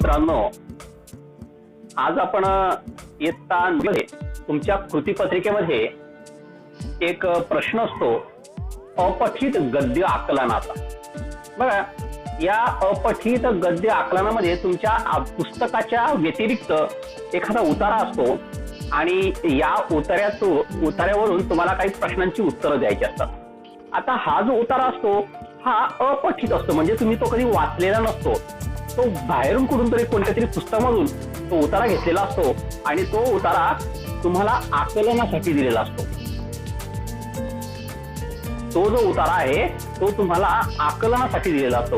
मित्रांनो, आज आपण इयत्ता तुमच्या कृतीपत्रिकेमध्ये एक प्रश्न असतो अपठित गद्य आकलनाचा. बघा, या अपठित गद्य आकलनामध्ये तुमच्या पुस्तकाच्या व्यतिरिक्त एखादा उतारा असतो आणि या उतार्यावरून तुम्हाला काही प्रश्नांची उत्तरं द्यायची असतात. आता हा जो उतारा असतो हा अपठित असतो, म्हणजे तुम्ही तो कधी वाचलेला नसतो. तो बाहेरून कुठून तरी कोणत्या तरी पुस्तकामधून तो उतारा घेतलेला असतो आणि तो उतारा तुम्हाला आकलनासाठी दिलेला असतो. तो जो उतारा आहे तो तुम्हाला आकलनासाठी दिलेला असतो.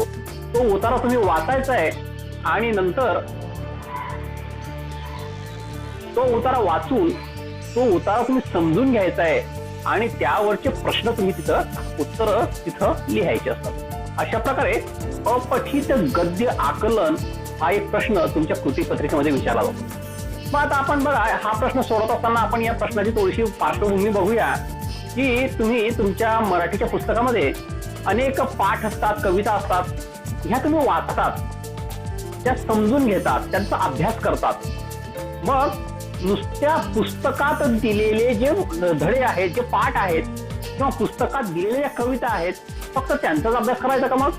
तो उतारा तुम्ही वाचायचा आहे आणि नंतर तो उतारा वाचून तो उतारा तुम्ही समजून घ्यायचा आहे आणि त्यावरचे प्रश्न तुम्ही उत्तर तिथं लिहायचे असतात. अशा प्रकारे अपठित गद्य आकलन हा एक प्रश्न तुमच्या कृतीपत्रिकेमध्ये विचारला जातो. मग आता आपण बघा, हा प्रश्न सोडवत असताना आपण या प्रश्नाची थोडीशी पार्श्वभूमी बघूया की तुम्ही तुमच्या मराठीच्या पुस्तकामध्ये अनेक पाठ असतात, कविता असतात, ह्या तुम्ही वाचतात, त्या समजून घेतात, त्यांचा अभ्यास करतात. मग नुसत्या पुस्तकात दिलेले जे धडे आहेत, जे पाठ आहेत किंवा पुस्तकात दिलेल्या कविता आहेत, फक्त त्यांचाच अभ्यास करायचा का? मग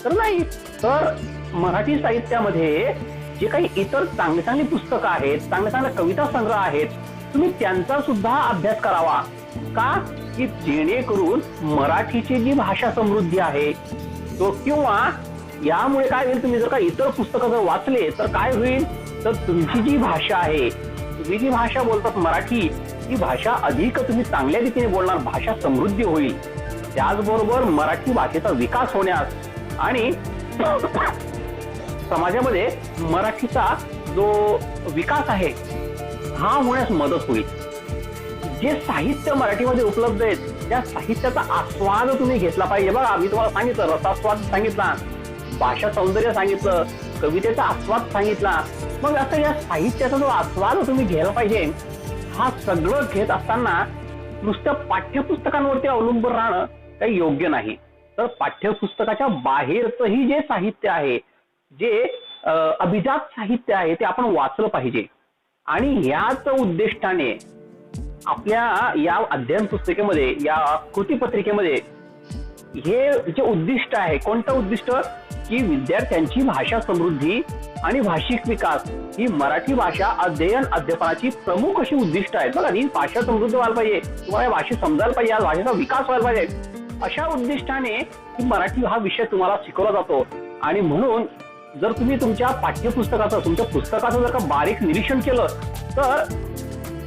तर नाही. तर मराठी साहित्यामध्ये जे काही इतर चांगली चांगली पुस्तकं आहेत, चांगल्या चांगल्या कविता संग्रह आहेत, तुम्ही त्यांचा सुद्धा अभ्यास करावा. का? की जेणेकरून मराठीची जी भाषा समृद्धी आहे तो, किंवा यामुळे काय होईल, तुम्ही जर का इतर पुस्तकं जर वाचले तर काय होईल, तर तुमची जी भाषा आहे, तुम्ही जी भाषा बोलतात मराठी, ही भाषा अधिक तुम्ही चांगल्या रीतीने बोलणार, भाषा समृद्धी होईल. त्याचबरोबर मराठी भाषेचा विकास होण्यास आणि समाजामध्ये मराठीचा जो विकास आहे हा होण्यास मदत होईल. जे साहित्य मराठीमध्ये उपलब्ध आहेत त्या साहित्याचा आस्वाद तुम्ही घेतला पाहिजे. बघा, मी तुम्हाला सांगितलं, रसास्वाद सांगितला, भाषा सौंदर्य सांगितलं, कवितेचा आस्वाद सांगितला. मग असं या साहित्याचा जो आस्वाद तुम्ही घ्यायला पाहिजे, हा सगळं घेत असताना नुसत्या पाठ्यपुस्तकांवरती अवलंबून राहणं काही योग्य नाही. तर पाठ्यपुस्तकाच्या बाहेरचंही जे साहित्य आहे, जे अभिजात साहित्य आहे, ते आपण वाचलं पाहिजे. आणि याच उद्दिष्टाने आपल्या या अध्ययन पुस्तिकेमध्ये, या कृतीपत्रिकेमध्ये हे जे उद्दिष्ट आहे, कोणतं उद्दिष्ट, की विद्यार्थ्यांची भाषा समृद्धी आणि भाषिक विकास ही मराठी भाषा अध्ययन अध्यापनाची प्रमुख अशी उद्दिष्ट आहेत. बघा, ही भाषा समृद्ध व्हायला पाहिजे, तुम्हाला भाषा समजायला पाहिजे, या भाषेचा विकास व्हायला पाहिजे. अशा उद्दिष्टाने ही मराठी हा विषय तुम्हाला शिकवला जातो. आणि म्हणून जर तुम्ही तुमच्या पाठ्यपुस्तकाचं, तुमच्या पुस्तकाचं जर का बारीक निरीक्षण केलं तर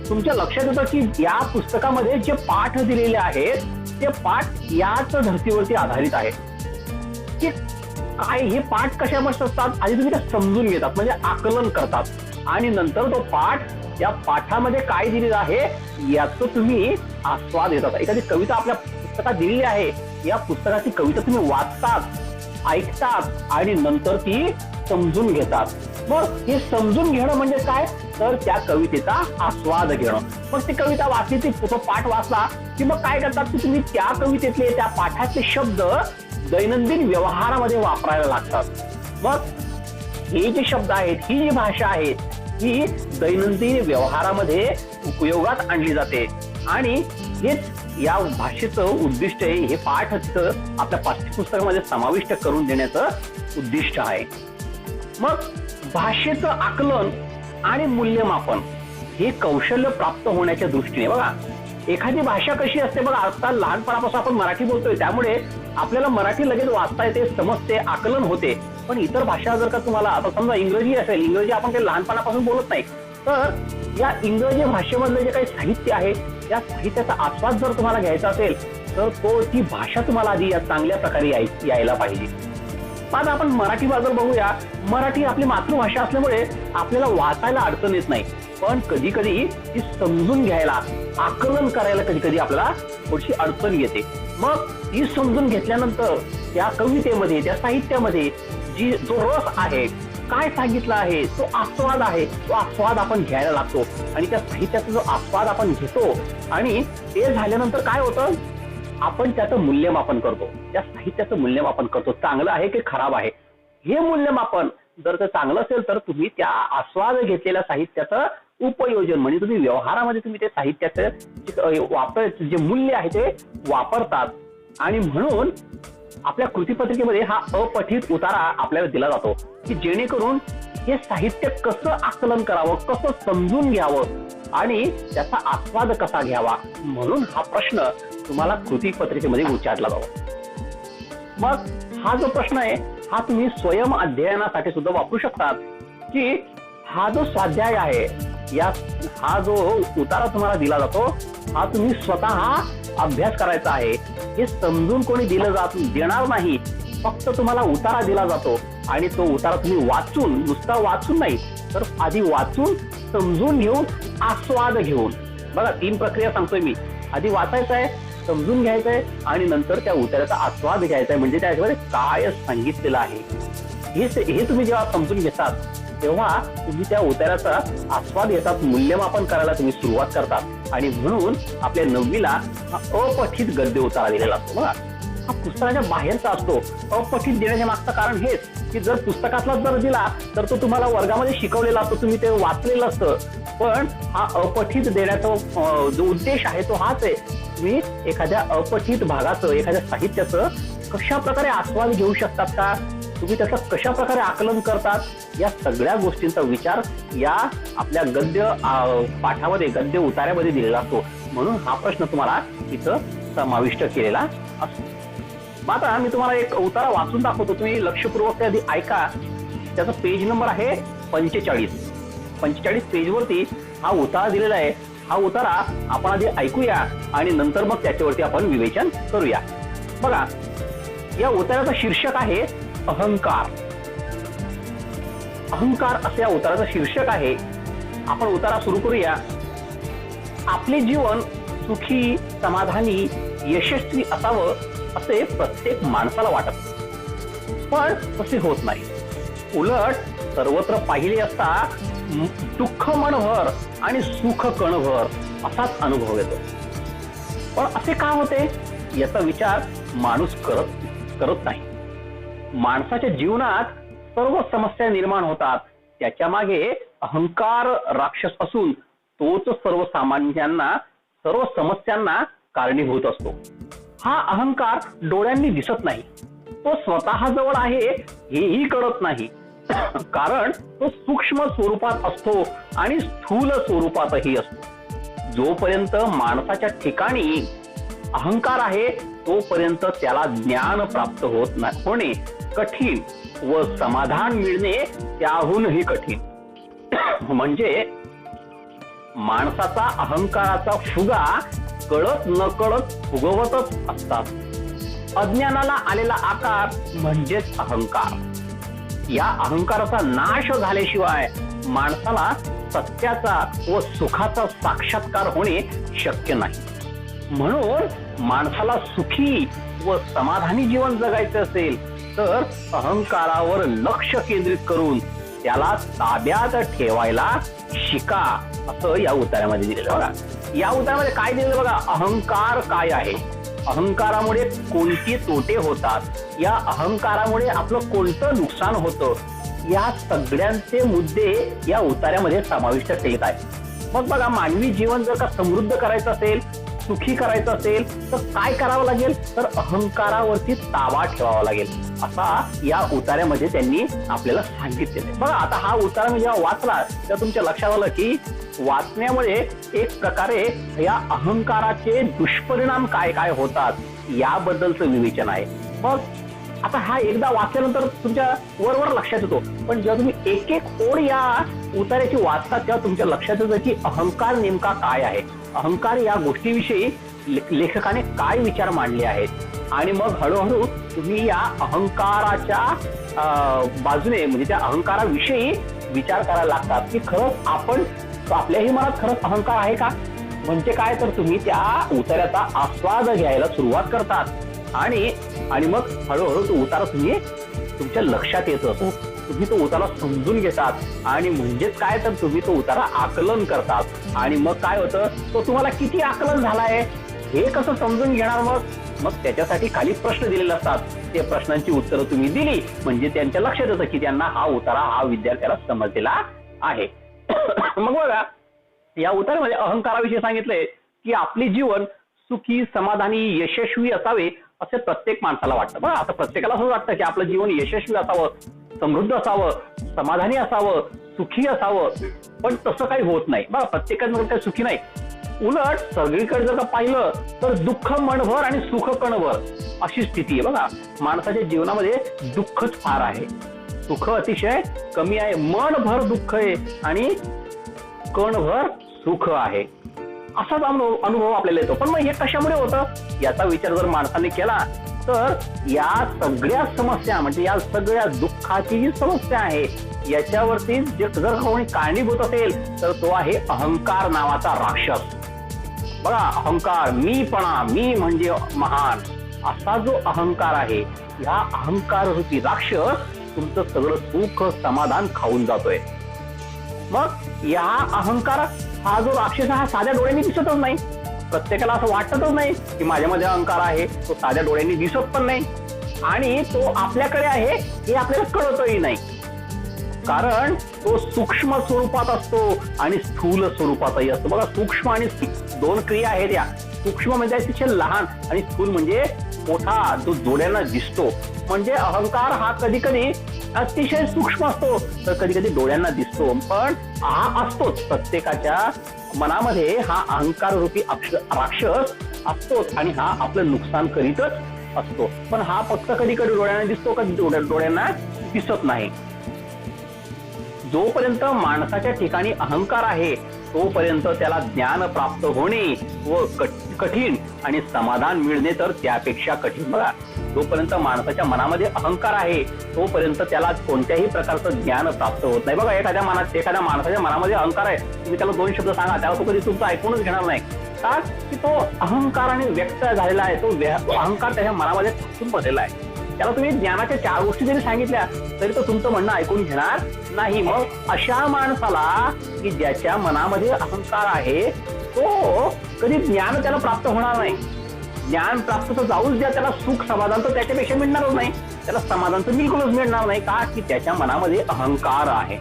तुमच्या लक्षात येतं की या पुस्तकामध्ये जे पाठ दिलेले आहेत ते पाठ याच धर्तीवरती आधारित आहेत. की काय हे पाठ कशामध्ये असतात, आधी तुम्ही ते समजून घेतात, म्हणजे आकलन करतात आणि नंतर तो पाठ, या पाठामध्ये काय दिलेलं आहे याचं तुम्ही आस्वाद घेतात. एखादी कविता आपल्या पुस्तकात दिलेली आहे, या पुस्तकाची कविता तुम्ही वाचतात, ऐकतात आणि नंतर ती समजून घेतात. मग हे समजून घेणं म्हणजे काय, तर त्या कवितेचा आस्वाद घेणं. मग ती कविता वाचली, ती तो पाठ वाचला की मग काय करतात की तुम्ही त्या कवितेतले, त्या पाठातले शब्द दैनंदिन व्यवहारामध्ये वापरायला लागतात. मग हे जे शब्द आहेत, ही जी भाषा आहे, ही दैनंदिन व्यवहारामध्ये उपयोगात आणली जाते. आणि हेच या भाषेचं उद्दिष्ट आहे. हे पाठ आपल्या पाठ्यपुस्तकामध्ये समाविष्ट करून देण्याचं उद्दिष्ट आहे. मग भाषेचं आकलन आणि मूल्यमापन हे कौशल्य प्राप्त होण्याच्या दृष्टीने, बघा, एखादी भाषा कशी असते, बघा, आता लहानपणापासून आपण मराठी बोलतोय त्यामुळे आपल्याला मराठी लगेच वाचता येते, समजते, आकलन होते. पण इतर भाषा जर का तुम्हाला, आता समजा इंग्रजी असेल, इंग्रजी आपण काही लहानपणापासून बोलत नाही, तर या इंग्रजी भाषेमधलं जे काही साहित्य आहे, या साहित्याचा आस्वाद जर तुम्हाला घ्यायचा असेल तर ती भाषा तुम्हाला आधी या चांगल्या प्रकारे यायला पाहिजे. आता आपण मराठी बद्दल बघूया. मराठी आपली मातृभाषा असल्यामुळे आपल्याला वाचायला अडचण येत नाही, पण कधी कधी ती समजून घ्यायला, आकलन करायला कधी कधी आपल्याला थोडीशी अडचण येते. मग ती समजून घेतल्यानंतर त्या कवितेमध्ये, त्या साहित्यामध्ये जो रस आहे, काय सांगितलं आहे, तो आस्वाद आहे, तो आस्वाद आपण घ्यायला लागतो आणि त्या साहित्याचा जो आस्वाद आपण घेतो आणि ते झाल्यानंतर काय होतं, आपण त्याचं मूल्यमापन करतो, त्या साहित्याचं मूल्यमापन करतो, चांगलं आहे की खराब आहे हे मूल्यमापन जर ते चांगलं असेल तर तुम्ही त्या आस्वाद घेतलेल्या साहित्याचं उपयोजन म्हणजे तुम्ही व्यवहारामध्ये तुम्ही ते साहित्याचं वापर जे मूल्य आहे ते वापरतात. आणि म्हणून आपल्या कृतीपत्रिकेमध्ये हा अपठित उतारा आपल्याला दिला जातो की जेणेकरून हे साहित्य कसं आकलन करावं, कसं समजून घ्यावं आणि त्याचा आस्वाद कसा घ्यावा, म्हणून हा प्रश्न तुम्हाला कृतीपत्रिकेमध्ये विचारला जातो. मग हा जो प्रश्न आहे हा तुम्ही स्वयं अध्ययनासाठी सुद्धा वापरू शकतात की हा जो स्वाध्याय आहे हा जो उतारा तुम्हाला दिला जातो हा तुम्ही स्वतः अभ्यास करायचा आहे. हे समजून कोणी देणार नाही. फक्त तुम्हाला उतारा दिला जातो आणि तो उतारा तुम्ही वाचून, नुसता वाचून नाही तर आधी वाचून समजून घेऊन आस्वाद घेऊन, बघा 3 प्रक्रिया सांगतोय मी. आधी वाचायचं आहे, समजून घ्यायचं आहे आणि नंतर त्या उतार्याचा आस्वाद घ्यायचा आहे. म्हणजे त्याच्यामध्ये काय सांगितलेलं आहे हे तुम्ही जेव्हा समजून घेतात तेव्हा तुम्ही त्या उतार्याचा आस्वाद घेतात, मूल्यमापन करायला तुम्ही सुरुवात करतात. आणि म्हणून आपल्या 9वीला हा अपठित गद्य उतारा दिलेला असतो. बघा हा पुस्तकाच्या बाहेरचा असतो. अपठित देण्याच्या मागचं कारण हेच की जर पुस्तकातला जर दिला तर तो तुम्हाला वर्गामध्ये शिकवलेला असतो, तुम्ही ते वाचलेलं असतं. पण हा अपठित देण्याचा जो उद्देश आहे तो हाच आहे, तुम्ही एखाद्या अपठित भागाचं, एखाद्या साहित्याचं कशा प्रकारे आस्वाद घेऊ शकतात का, तुम्ही त्याचं कशा प्रकारे आकलन करतात, या सगळ्या गोष्टींचा विचार या आपल्या गद्य पाठामध्ये, गद्य उतार्यामध्ये दिलेला असतो. म्हणून हा प्रश्न तुम्हाला इथं समाविष्ट केलेला असतो. मग आता मी तुम्हाला एक उतारा वाचून दाखवतो, तुम्ही लक्षपूर्वक आधी ऐका. त्याचा पेज नंबर आहे 45 पेजवरती हा उतारा दिलेला आहे. हा उतारा आपण आधी ऐकूया आणि नंतर मग त्याच्यावरती आपण विवेचन करूया. बघा या उताराचं शीर्षक आहे अहंकार. अहंकार असे या उताराचं शीर्षक आहे. आपण उतारा सुरू करूया. आपले जीवन सुखी, समाधानी, यशस्वी असावं असे प्रत्येक माणसाला वाटत, पण तसे होत नाही. उलट सर्वत्र पाहिले असता दुःख मनभर आणि सुख कणभर असाच अनुभव येतो. पण असे का होते याचा विचार माणूस करत नाही. माणसाच्या जीवनात सर्व समस्या निर्माण होतात. त्याच्या मागे अहंकार राक्षस असून तोच सर्वसामान्यांना, सर्व समस्यांना कारणीभूत असतो. हा अहंकार डोळ्यांनी दिसत नाही, तो स्वतः जवळ आहे हेही कळत नाही. कारण तो सूक्ष्म स्वरूपात असतो आणि स्थूल स्वरूपातही असतो. जोपर्यंत माणसाच्या ठिकाणी अहंकार आहे तोपर्यंत त्याला ज्ञान प्राप्त होणे कठीण व समाधान मिळणे त्याहूनही कठीण. म्हणजे माणसाचा अहंकाराचा फुगा कळत नकळत फुगवतच असतात. अज्ञानाला आलेला आकार म्हणजेच अहंकार. या अहंकाराचा नाश झाल्याशिवाय माणसाला सत्याचा व सुखाचा साक्षात्कार होणे शक्य नाही. म्हणून माणसाला सुखी व समाधानी जीवन जगायचे असेल तर अहंकारावर लक्ष केंद्रित करून त्याला ताब्यात ठेवायला शिका, असं या उतार्यामध्ये दिलेलं. बघा या उतार्यामध्ये काय दिलेलं बघा, अहंकार काय आहे, अहंकारामुळे कोणती तोटे होतात, या अहंकारामुळे आपलं कोणतं नुकसान होतं, या सगळ्यांचे मुद्दे या उतार्यामध्ये समाविष्ट केलेत आहेत. मग बघा मानवी जीवन जर का समृद्ध करायचं असेल, सुखी करायचं असेल तर काय करावं लागेल, तर अहंकारावरती ताबा ठेवावा लागेल, असा या उतार्यामध्ये त्यांनी आपल्याला सांगितलेलं आहे. बघा आता हा उतारा मी जेव्हा वाचला तेव्हा तुमच्या लक्षात आलं की वाचण्यामुळे एक प्रकारे या अहंकाराचे दुष्परिणाम काय काय होतात याबद्दलचं विवेचन आहे. मग आता हा एकदा वाचल्यानंतर तुमच्या वरवर लक्षात येतो, पण जेव्हा तुम्ही एक एक ओळ या उतार्याची वाचतात तेव्हा तुमच्या लक्षात येतं की अहंकार नेमका काय आहे, अहंकार या गोष्टीविषयी लेखकाने काय विचार मांडले आहेत. आणि मग हळूहळू तुम्ही या अहंकाराच्या बाजूने म्हणजे त्या अहंकाराविषयी विचार करायला लागतात की खरंच आपण आपल्याही मनात खरंच अहंकार आहे का. म्हणजे काय, तर तुम्ही त्या उतार्याचा आस्वाद घ्यायला सुरुवात करतात आणि मग हळूहळू तो उतारा तुम्ही तुमच्या लक्षात येतो, तुम्ही तो उतारा समजून घेतात आणि म्हणजेच काय, तर तुम्ही तो उतारा आकलन करतात. आणि मग काय होतं, तो तुम्हाला किती आकलन झालाय हे कसं समजून घेणार. मग त्याच्यासाठी खाली प्रश्न दिलेले असतात. ते प्रश्नांची उत्तरं तुम्ही दिली म्हणजे त्यांच्या लक्षात येतं की त्यांना हा उतारा हा विद्यार्थ्याला समजलेला आहे. मग बघा या उतारामध्ये अहंकाराविषयी सांगितलंय की आपले जीवन सुखी समाधानी यशस्वी असावे असे प्रत्येक माणसाला वाटतं. बघा आता प्रत्येकाला असं वाटतं की आपलं जीवन यशस्वी असावं, समृद्ध असावं, समाधानी असावं, सुखी असावं, पण तसं काही होत नाही. बघा प्रत्येकाचं काही सुखी नाही. उलट सगळीकडे जर का पाहिलं तर दुःख मनभर आणि सुख कणभर अशी स्थिती आहे. बघा माणसाच्या जीवनामध्ये दुःखच फार आहे, सुख अतिशय कमी आहे. मनभर दुःख आहे आणि कणभर सुख आहे, असाच अनुभव आपल्याला येतो. पण मग हे कशामुळे होतं याचा विचार जर माणसाने केला तर या सगळ्या समस्या म्हणजे या सगळ्या दुःखाची जी समस्या आहे याच्यावरती जर कोणी कारणीभूत असेल तर तो आहे अहंकार नावाचा राक्षस. बघा अहंकार, मीपणा, मी म्हणजे महान असा जो अहंकार आहे, ह्या अहंकार रूपी राक्षस तुमचं सगळं सुख समाधान खाऊन जातोय. मग या अहंकार हा जो राक्षस हा साध्या डोळ्यांनी दिसतच नाही. प्रत्येकाला असं वाटतच नाही की माझ्यामध्ये अहंकार आहे, तो साध्या डोळ्यांनी दिसत पण नाही आणि तो आपल्याकडे आहे हे आपल्याला कळतही नाही. कारण तो सूक्ष्म स्वरूपात असतो आणि स्थूल स्वरूपातही असतो. बघा सूक्ष्म आणि दोन क्रिया आहेत. या सूक्ष्म म्हणजे अतिशय लहान आणि स्थूल म्हणजे मोठा, जो डोळ्यांना दिसतो. म्हणजे अहंकार हा कधी कधी अतिशय सूक्ष्म असतो तर कधी कधी डोळ्यांना दिसतो, पण हा असतोच. प्रत्येकाच्या मनामध्ये हा अहंकार रूपी राक्षस असतोच आणि हा आपलं नुकसान करीतच असतो. पण हा फक्त कधी कधी डोळ्यांना दिसतो, कधी डोळ्यांना दिसत नाही. जोपर्यंत माणसाच्या ठिकाणी अहंकार आहे तोपर्यंत त्याला ज्ञान प्राप्त होणे व कठीण आणि समाधान मिळणे तर त्यापेक्षा कठीण. बघा जोपर्यंत माणसाच्या मनामध्ये अहंकार आहे तोपर्यंत त्याला कोणत्याही प्रकारचं ज्ञान प्राप्त होत नाही. बघा एखाद्या माणसाच्या मनामध्ये अहंकार आहे, तुम्ही त्याला दोन शब्द सांगा त्याला तो कधी तुमचं ऐकूनच घेणार नाही. का की तो अहंकाराने व्यक्त झालेला आहे, तो अहंकार त्याच्या मनामध्ये ठासून बसलेला आहे. त्याला तुम्ही ज्ञानाच्या 4 गोष्टी जरी सांगितल्या तरी तो तुमचं म्हणणं ऐकून घेणार नाही. मग अशा माणसाला की ज्याच्या मनामध्ये अहंकार आहे तो कधी ज्ञान त्याला प्राप्त होणार नाही. ज्ञान प्राप्त तर जाऊच द्या, त्याला सुख समाधान तर त्याच्यापेक्षा मिळणारच नाही, त्याला समाधान तर बिलकुलच मिळणार नाही. का की त्याच्या मनामध्ये अहंकार आहे.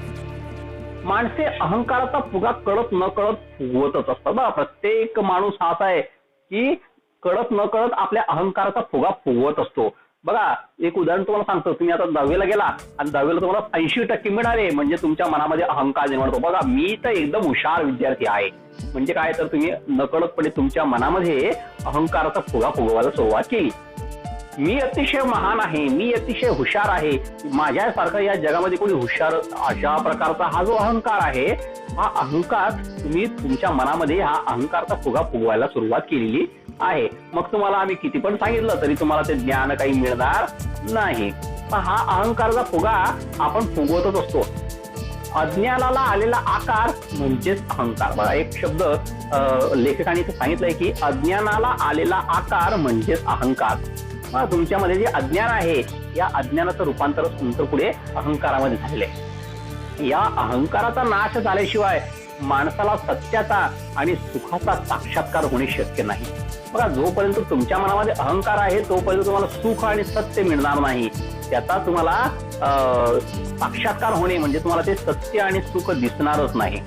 माणसे अहंकाराचा फुगा कळत न कळत फुगवतच असतात. बघा प्रत्येक माणूस हा असा आहे की कळत न कळत आपल्या अहंकाराचा फुगा फुगवत असतो. बघा एक उदाहरण तुम्हाला सांगतो. तुम्ही आता 10वीला गेला आणि 10वीला तुम्हाला 80% मिळाले म्हणजे तुमच्या मनामध्ये अहंकार निर्माण होतो. बघा मी तर एकदम हुशार विद्यार्थी आहे म्हणजे काय तर तुम्ही नकळतपणे तुमच्या मनामध्ये अहंकाराचा फुगा फुगवायला सुरुवात केली. मी अतिशय महान आहे, मी अतिशय हुशार आहे, माझ्यासारखं या जगामध्ये कोणी हुशार, अशा प्रकारचा हा जो अहंकार आहे हा अहंकार तुम्ही तुमच्या मनामध्ये हा अहंकारचा फुगा फुगवायला सुरुवात केलेली आहे. मग तुम्हाला आम्ही किती पण सांगितलं तरी तुम्हाला ते ज्ञान काही मिळणार नाही. हा अहंकाराचा फुगा आपण फुगवतच असतो. अज्ञानाला आलेला आकार म्हणजेच अहंकार. बघा एक शब्द लेखकांनी सांगितलंय की अज्ञानाला आलेला आकार म्हणजेच अहंकार. तुमच्यामध्ये जे अज्ञान आहे या अज्ञानाचं रूपांतर नंतर पुढे अहंकारामध्ये झालेलं आहे. या अहंकाराचा नाश झाल्याशिवाय माणसाला सत्याचा आणि सुखाचा साक्षात्कार होणे शक्य नाही. बघा जोपर्यंत तुमच्या मनामध्ये अहंकार आहे तोपर्यंत तुम्हाला सुख आणि सत्य मिळणार नाही. त्याचा तुम्हाला साक्षात्कार होणे म्हणजे तुम्हाला ते सत्य आणि सुख दिसणारच नाही.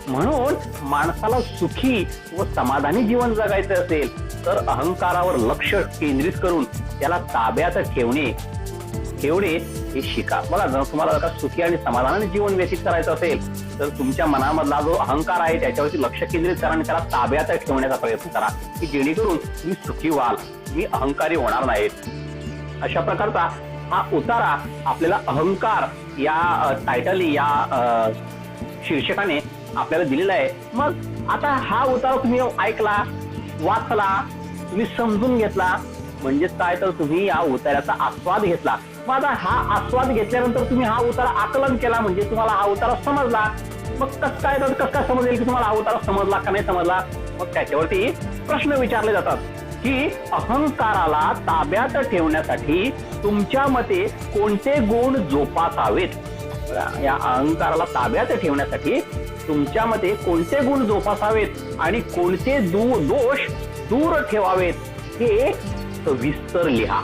म्हणून माणसाला सुखी व समाधानी जीवन जगायचं असेल तर अहंकारावर लक्ष केंद्रित करून त्याला ताब्यात ठेवणे हे शिका. बघा जर तुम्हाला सुखी आणि समाधानाने जीवन व्यतीत करायचं असेल तर तुमच्या मनामधला जो अहंकार आहे त्याच्यावरती लक्ष केंद्रित करा आणि त्याला ताब्यात ठेवण्याचा प्रयत्न करा की जेणेकरून तुम्ही सुखी व्हाल, तुम्ही अहंकारी होणार नाहीत. अशा प्रकारचा हा उतारा आपल्याला अहंकार या टायटल या शीर्षकाने आपल्याला दिलेला आहे. मग आता हा उतारा तुम्ही ऐकला, वाचला, तुम्ही समजून घेतला म्हणजेच काय तर तुम्ही या उतार्याचा आस्वाद घेतला. मग आता हा आस्वाद घेतल्यानंतर तुम्ही हा उतारा आकलन केला म्हणजे तुम्हाला हा उतारा समजला. मग कसं काय समजेल की तुम्हाला हा उतारा समजला का नाही समजला. मग त्याच्यावरती प्रश्न विचारले जातात की अहंकाराला ताब्यात ठेवण्यासाठी तुमच्या मते कोणते गुण जोपासावेत. या अहंकाराला ताब्यात ठेवण्यासाठी तुमच्या मते कोणते गुण जोपासावेत आणि कोणते दोष दूर ठेवावेत हे सविस्तर लिहा.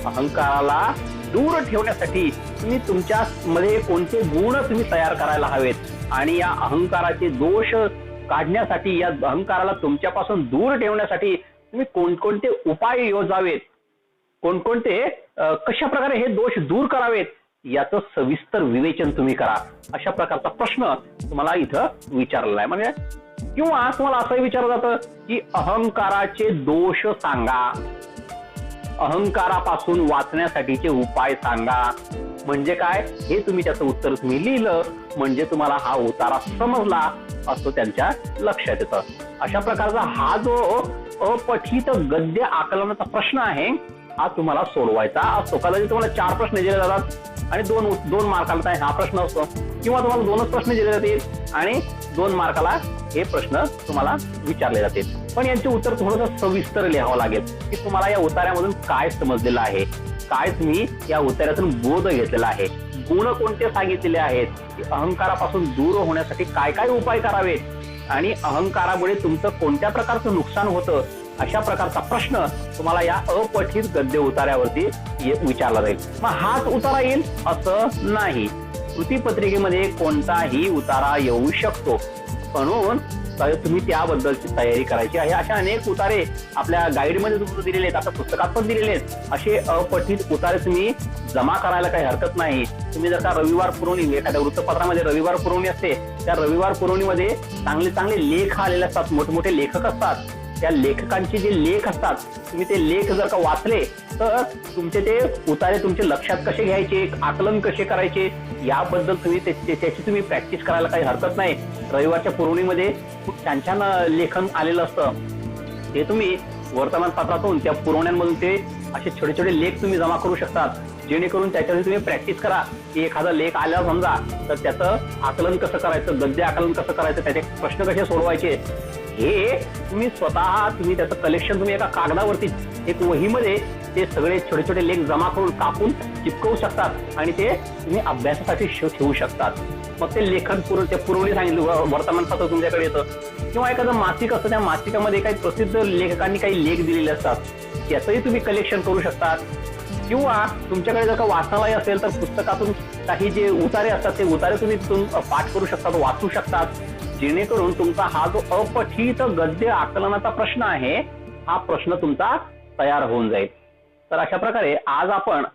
अहंकाराला दूर ठेवण्यासाठी तुम्ही तुमच्या मध्ये कोणते गुण तुम्ही तयार करायला हवेत आणि या अहंकाराचे दोष काढण्यासाठी, या अहंकाराला तुमच्यापासून दूर ठेवण्यासाठी तुम्ही कोणकोणते उपाय योजावेत, कोणकोणते कशा प्रकारे हे दोष दूर करावेत याचं सविस्तर विवेचन तुम्ही करा. अशा प्रकारचा प्रश्न तुम्हाला इथं विचारलेला आहे. म्हणजे किंवा तुम्हाला असंही विचारलं जातं की अहंकाराचे दोष सांगा, अहंकारापासून वाचण्यासाठीचे उपाय सांगा. म्हणजे काय हे तुम्ही त्याचं उत्तर तुम्ही लिहिलं म्हणजे तुम्हाला हा उतारा समजला असं त्यांच्या लक्षात येतं. अशा प्रकारचा हा जो अपठित गद्य आकलनाचा प्रश्न आहे हा तुम्हाला सोडवायचा असतो. कदाचित तुम्हाला 4 प्रश्न दिले जातात आणि दोन मार्काला हा प्रश्न असतो, किंवा तुम्हाला 2च प्रश्न दिले जातील आणि 2 मार्काला हे प्रश्न तुम्हाला विचारले जातील. पण यांचे उत्तर थोडंसं सविस्तर लिहावं लागेल की तुम्हाला या उतार्यामधून काय समजलेलं आहे, काय तुम्ही या उतार्यातून बोध घेतलेला आहे, गुण कोणते सांगितलेले आहेत, की अहंकारापासून दूर होण्यासाठी काय काय उपाय करावेत आणि अहंकारामुळे तुमचं कोणत्या प्रकारचं नुकसान होतं. अशा प्रकारचा प्रश्न तुम्हाला या अपठित गद्य उतार्यावरती विचारला जाईल. मग हाच उतारा येईल असं नाही. कृतीपत्रिकेमध्ये कोणताही उतारा येऊ शकतो, म्हणून तुम्ही त्याबद्दलची तयारी करायची आहे. अशा अनेक उतारे आपल्या गाईडमध्ये तुम्हाला दिलेले आहेत, आता पुस्तकात पण दिलेले आहेत. असे अपठित उतारे तुम्ही जमा करायला काही हरकत नाही. तुम्ही जर का रविवार पुरवणी, एखाद्या वृत्तपत्रामध्ये रविवार पुरवणी असते, त्या रविवार पुरवणीमध्ये चांगले चांगले लेख आलेले असतात, मोठमोठे लेखक असतात. त्या लेखकांचे जे लेख असतात तुम्ही ते लेख जर का वाचले तर तुमचे ते उतारे तुमचे लक्षात कसे घ्यायचे, आकलन कसे करायचे याबद्दल तुम्ही त्याची तुम्ही प्रॅक्टिस करायला काही हरकत नाही. रविवारच्या पुरवणीमध्ये खूप छान छान लेखन आलेलं असतं, ते तुम्ही वर्तमानपत्रातून त्या पुरवण्यांमधून ते असे छोटे छोटे लेख तुम्ही जमा करू शकतात, जेणेकरून त्याच्यावर तुम्ही प्रॅक्टिस करा की एखादा लेख आला समजा तर त्याचं आकलन कसं करायचं, गद्य आकलन कसं करायचं, त्याचे प्रश्न कसे सोडवायचे हे तुम्ही स्वतः त्याचं कलेक्शन तुम्ही एका कागदावरती एक वहीमध्ये ते सगळे छोटे छोटे लेख जमा करून कापून चिपकवू शकतात आणि ते तुम्ही अभ्यासासाठी ठेवू शकतात. मग ते लेखन त्या पुरवणी सांगितलं, वर्तमानपत्र तुमच्याकडे येतं किंवा एखादं मासिक असतं, त्या मासिकामध्ये काही प्रसिद्ध लेखकांनी काही लेख दिलेले असतात, त्याचंही तुम्ही कलेक्शन करू शकतात. किंवा तुमच्याकडे जर का वाचनालय असेल तर पुस्तकातून काही जे उतारे असतात ते उतारे तुम्ही पाठ करू शकतात, वाचू शकतात, जेणेकरून तुमचा हा जो अपठित गद्य आकलनाचा प्रश्न आहे हा प्रश्न तुमचा तयार होऊन जाईल. तर अशा प्रकारे आज आपण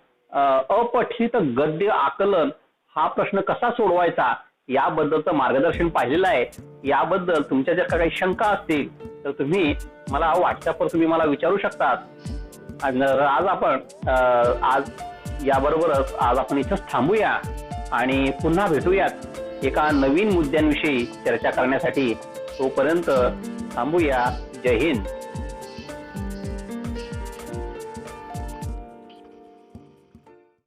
अपठित गद्य आकलन हा प्रश्न कसा सोडवायचा याबद्दलचं मार्गदर्शन पाहिलेलं आहे. याबद्दल तुमच्या जर काही शंका असतील तर तुम्ही मला व्हॉट्सअपवर तुम्ही मला विचारू शकतात. आज याबरोबरच आज आपण इथंच थांबूया आणि पुन्हा भेटूयात एका नवीन मुद्द्यांविषयी चर्चा करण्यासाठी. तोपर्यंत थांबूया. जय हिंद.